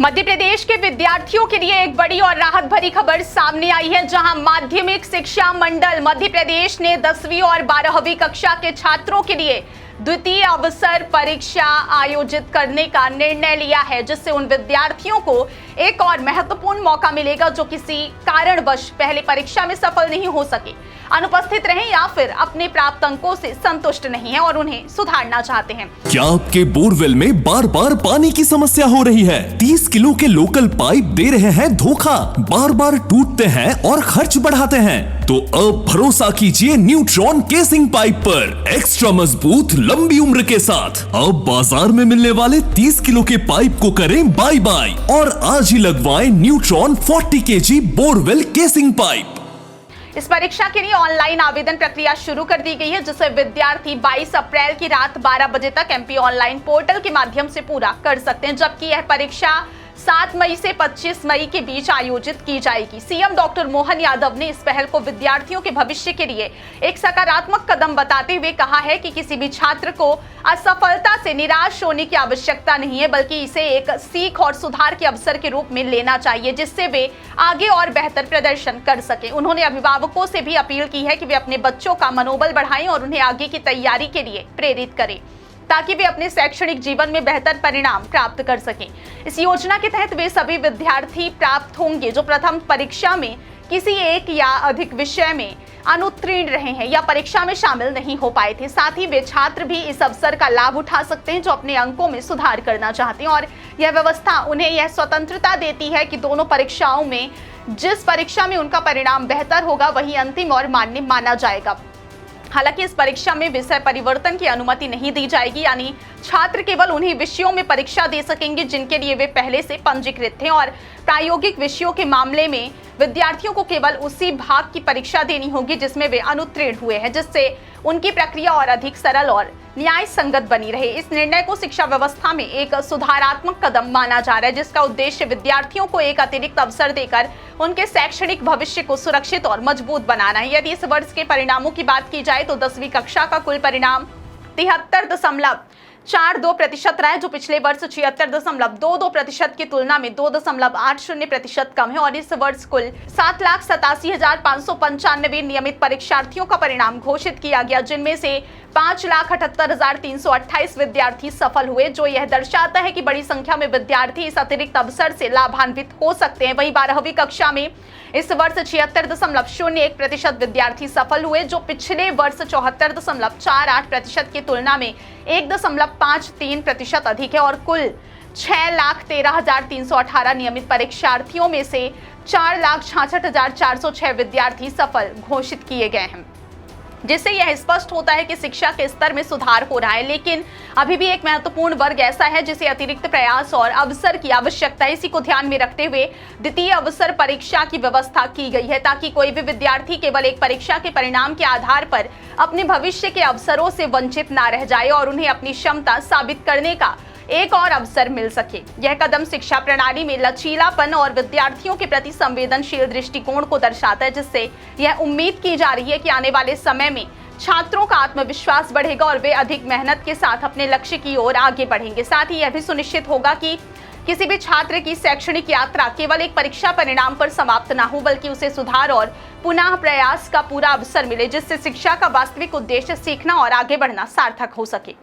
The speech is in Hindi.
मध्य प्रदेश के विद्यार्थियों के लिए एक बड़ी और राहत भरी खबर सामने आई है, जहां माध्यमिक शिक्षा मंडल मध्य प्रदेश ने 10वीं और 12वीं कक्षा के छात्रों के लिए द्वितीय अवसर परीक्षा आयोजित करने का निर्णय लिया है, जिससे उन विद्यार्थियों को एक और महत्वपूर्ण मौका मिलेगा जो किसी कारणवश पहले परीक्षा में सफल नहीं हो सके, अनुपस्थित रहे या फिर अपने प्राप्त अंकों से संतुष्ट नहीं है और उन्हें सुधारना चाहते हैं। क्या आपके बोरवेल में बार बार पानी की समस्या हो रही है? 30 किलो के लोकल पाइप दे रहे हैं धोखा, बार बार टूटते हैं और खर्च बढ़ाते हैं। तो अब भरोसा कीजिए न्यूट्रॉन केसिंग पाइप पर, एक्स्ट्रा मजबूत लंबी उम्र के साथ। अब बाजार में मिलने वाले 30 किलो के पाइप को करें बाय बाय और आज ही लगवाएं neutron 40 kg borewell casing pipe. इस परीक्षा के लिए ऑनलाइन आवेदन प्रक्रिया शुरू कर दी गई है, जिसे विद्यार्थी 22 अप्रैल की रात 12 बजे तक एमपी ऑनलाइन पोर्टल के माध्यम से पूरा कर सकते हैं, जबकि यह परीक्षा 7 मई से 25 मई के बीच आयोजित की जाएगी। सीएम डॉक्टर मोहन यादव ने इस पहल को विद्यार्थियों के भविष्य के लिए एक सकारात्मक कदम बताते हुए कहा है कि किसी भी छात्र को असफलता से निराश होने की आवश्यकता नहीं है, बल्कि इसे एक सीख और सुधार के अवसर के रूप में लेना चाहिए, जिससे वे आगे और बेहतर प्रदर्शन कर सके। उन्होंने अभिभावकों से भी अपील की है कि वे अपने बच्चों का मनोबल बढ़ाएं और उन्हें आगे की तैयारी के लिए प्रेरित करें, ताकि वे अपने शैक्षणिक जीवन में बेहतर परिणाम प्राप्त कर सकें। इस योजना के तहत वे सभी विद्यार्थी प्राप्त होंगे जो प्रथम परीक्षा में किसी एक या अधिक विषय में अनुत्तीर्ण रहे हैं या परीक्षा में शामिल नहीं हो पाए थे। साथ ही वे छात्र भी इस अवसर का लाभ उठा सकते हैं जो अपने अंकों में सुधार करना चाहते हैं, और यह व्यवस्था उन्हें यह स्वतंत्रता देती है कि दोनों परीक्षाओं में जिस परीक्षा में उनका परिणाम बेहतर होगा वही अंतिम और मान्य माना जाएगा। हालांकि इस परीक्षा में विषय परिवर्तन की अनुमति नहीं दी जाएगी, यानी छात्र केवल उन्हीं विषयों में परीक्षा दे सकेंगे जिनके लिए वे पहले से पंजीकृत थे, और प्रायोगिक विषयों के मामले में विद्यार्थियों को केवल उसी भाग की परीक्षा देनी होगी जिसमें वे अनुत्तीर्ण हुए हैं, जिससे उनकी प्रक्रिया और अधिक सरल और न्याय संगत बनी रहे। इस निर्णय को शिक्षा व्यवस्था में एक सुधारात्मक कदम माना जा रहा है, जिसका उद्देश्य विद्यार्थियों को एक अतिरिक्त अवसर देकर उनके शैक्षणिक भविष्य को सुरक्षित और मजबूत बनाना है। यदि इस वर्ष के परिणामों की बात की जाए तो 10वीं कक्षा का कुल परिणाम 73.42% रहा है, जो पिछले वर्ष 76.22% की तुलना में 2.80% कम है, और इस वर्ष कुल 7,87,595 नियमित परीक्षार्थियों का परिणाम घोषित किया गया, जिनमें से 5,78,328 विद्यार्थी सफल हुए, जो यह दर्शाता है कि बड़ी संख्या में विद्यार्थी इस अतिरिक्त अवसर से लाभान्वित हो सकते हैं। वहीं 12वीं कक्षा में इस वर्ष 76.01% विद्यार्थी सफल हुए, जो पिछले वर्ष 74.48% की तुलना में 1.53% अधिक है, और कुल 6,13,318 नियमित परीक्षार्थियों में से 4,66,406 विद्यार्थी सफल घोषित किए गए हैं, जिससे यह स्पष्ट होता है कि शिक्षा के स्तर में सुधार हो रहा है। लेकिन अभी भी एक महत्वपूर्ण वर्ग ऐसा है जिसे अतिरिक्त प्रयास और अवसर की आवश्यकता है। इसी को ध्यान में रखते हुए द्वितीय अवसर परीक्षा की व्यवस्था की गई है, ताकि कोई भी विद्यार्थी केवल एक परीक्षा के परिणाम के आधार पर अपने भविष्य के अवसरों से वंचित ना रह जाए और उन्हें अपनी क्षमता साबित करने का एक और अवसर मिल सके। यह कदम शिक्षा प्रणाली में लचीलापन और विद्यार्थियों के प्रति संवेदनशील दृष्टिकोण को दर्शाता है, जिससे यह उम्मीद की जा रही है कि आने वाले समय में छात्रों का आत्मविश्वास बढ़ेगा और वे अधिक मेहनत के साथ अपने लक्ष्य की ओर आगे बढ़ेंगे। साथ ही यह भी सुनिश्चित होगा कि किसी भी छात्र की शैक्षणिक यात्रा केवल एक परीक्षा परिणाम पर समाप्त ना हो, बल्कि उसे सुधार और पुनः प्रयास का पूरा अवसर मिले, जिससे शिक्षा का वास्तविक उद्देश्य सीखना और आगे बढ़ना सार्थक हो सके।